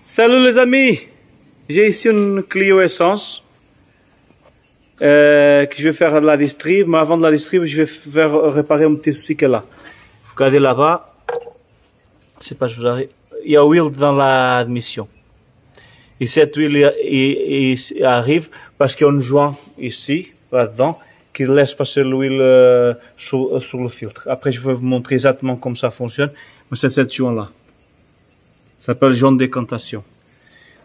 Salut les amis, j'ai ici une Clio Essence que je vais faire la distrib, mais avant de la distrib, je vais faire réparer un petit souci qu'elle a. Regardez là-bas, je sais pas, je vous arrive. Il y a huile dans l'admission. Et cette huile il arrive parce qu'il y a un joint ici, là-dedans, qui laisse passer l'huile sur le filtre. Après, je vais vous montrer exactement comment ça fonctionne, mais c'est cette joint-là. Ça s'appelle joint de décantation.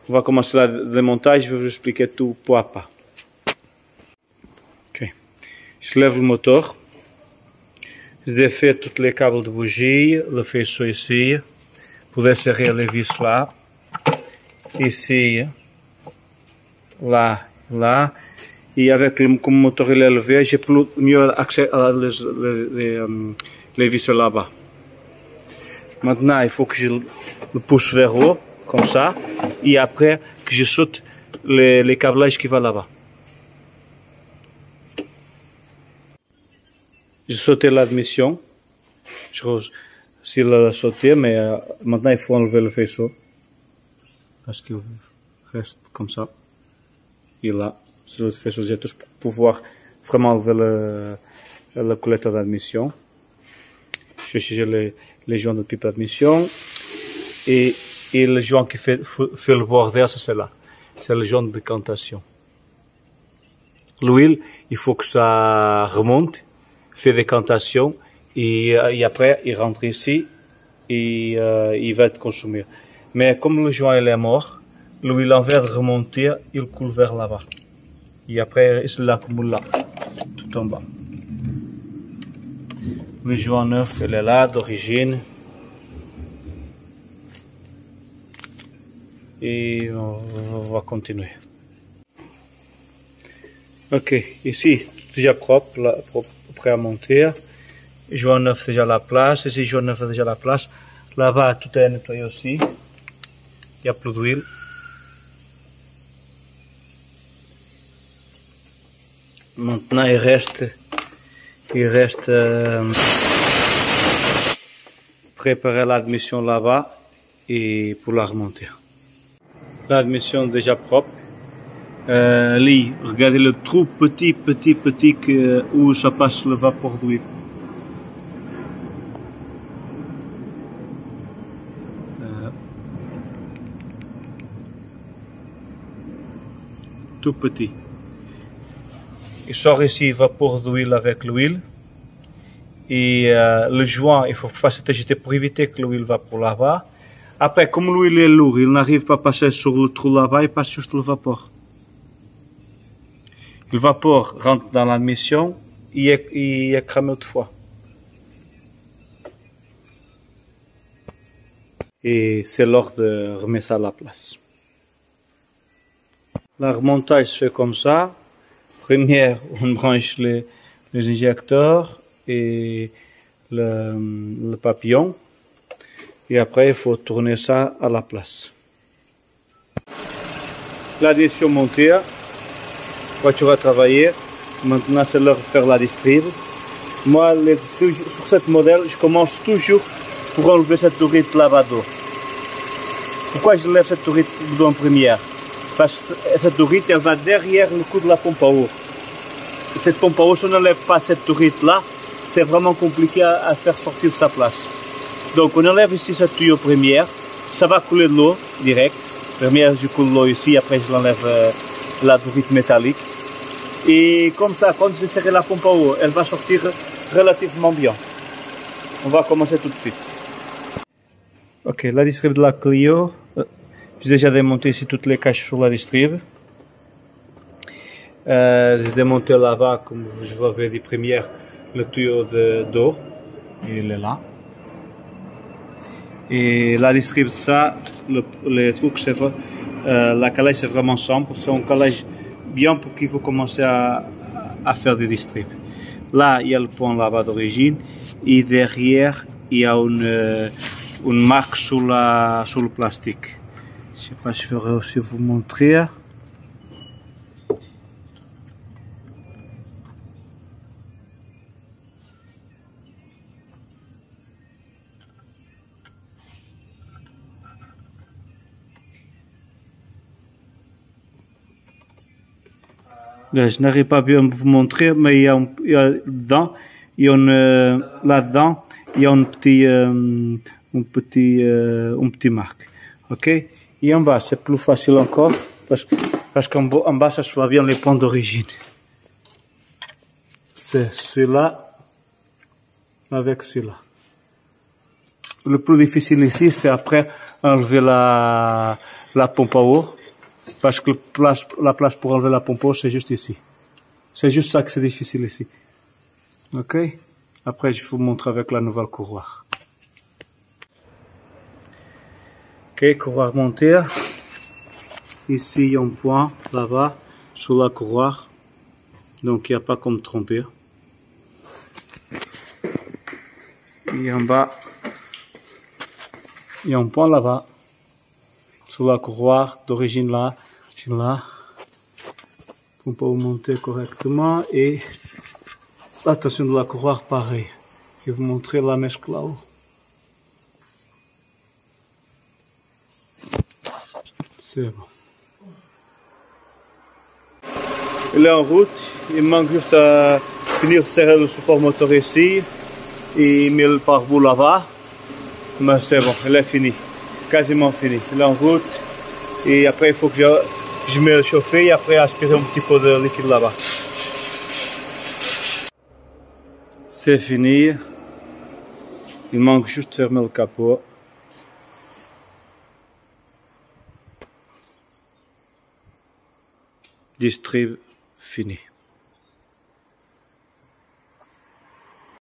On va commencer le démontage, je vais vous expliquer tout pas à pas. Ok. Je lève le moteur. Je défais tous les câbles de bougie, le faisceau ici, pour desserrer les vis là, ici, là, là. Et avec comme le moteur il est élevé, j'ai plus mieux accès à les vis là-bas. Maintenant, il faut que je le pousse vers haut, comme ça, et après que je saute les câblages qui vont là-bas. J'ai sauté l'admission. S'il a sauté, mais maintenant il faut enlever le faisceau. Parce qu'il reste comme ça. Et là, sur le faisceau pour pouvoir vraiment enlever le collecteur d'admission. Je vais chercher les joints de pipe d'admission. Et le joint qui fait le bordel, c'est là. C'est le joint de décantation. L'huile, il faut que ça remonte, fait décantation, et après, il rentre ici, et il va être consommé. Mais comme le joint il est mort, l'huile en vient de remonter, il coule vers là-bas. Et après, il se l'accumule là, tout en bas. Le joint neuf, il est là, d'origine. Et on va continuer. Ok, ici, déjà propre, là, prêt à monter. Joint neuf déjà à la place, ici joint neuf déjà à la place. Là-bas, tout est nettoyé aussi. Il n'y a plus d'huile. Maintenant, il reste préparer l'admission là-bas et pour la remonter. L'admission déjà propre. Regardez le trou petit où ça passe le vapeur d'huile. Tout petit. Il sort ici vapeur d'huile avec l'huile. Et le joint, il faut faire cette agité pour éviter que l'huile va pour là-bas. Après, comme l'huile est lourde, il n'arrive pas à passer sur le trou là-bas, il passe juste le vapeur. Le vapeur rentre dans l'admission et est cramé autrefois. Et c'est l'heure de remettre ça à la place. Le remontage se fait comme ça. Première, on branche les injecteurs et le papillon. Et après, il faut tourner ça à la place. L'admission montée. La voiture a travaillé. Maintenant, c'est l'heure de faire la distrib. Moi, sur cette modèle, je commence toujours pour enlever cette tourite lavado. Pourquoi je lève cette tourite en première? Parce que cette tourite, elle va derrière le coup de la pompe à eau. Cette pompe à eau, si on n'enlève pas cette tourite là, c'est vraiment compliqué à faire sortir de sa place. Donc on enlève ici cette tuyau première, ça va couler de l'eau direct. Première je coule l'eau ici, après je l'enlève la tourite métallique. Et comme ça, quand je serre la pompe à eau, elle va sortir relativement bien. On va commencer tout de suite. Ok, la distrib de la Clio. J'ai déjà démonté ici toutes les caches sur la distrib. J'ai démonté là-bas, comme je vous avais dit première, le tuyau d'eau. Il est là. Et la distrib de ça, les trucs, c'est la calèche c'est vraiment simple, c'est un calèche bien pour qu'il faut commencer à faire des distribs. Là, il y a le pont là-bas d'origine, et derrière, il y a une marque sur le plastique. Je sais pas si je vais aussi vous montrer. Là, je n'arrive pas bien à vous montrer, mais il y a dedans, là-dedans, il y a une petite marque. Ok? Et en bas, c'est plus facile encore, parce qu'en bas, ça se voit bien les points d'origine. C'est celui-là avec celui-là. Le plus difficile ici, c'est après enlever la pompe à eau, parce que la place pour enlever la pompe à eau, c'est juste ici. C'est juste ça que c'est difficile ici. Ok? Après, je vous montre avec la nouvelle couroir. Ok, couroir montée. Ici, il y a un point, là-bas, sur la couroir. Donc, il n'y a pas comme tromper. Et en bas, il y a un point là-bas, sur la couroir, d'origine là, pour pouvoir monter correctement. Et l'attention de la couroir, pareil. Je vais vous montrer la mèche là-haut. C'est bon. Il est en route, il manque juste à finir de serrer le support moteur ici et mettre le pare-boue là-bas. Mais c'est bon, il est fini, quasiment fini. Il est en route et après il faut que je mette le chauffer et après aspirer un petit peu de liquide là-bas. C'est fini, il manque juste de fermer le capot. Distrib fini.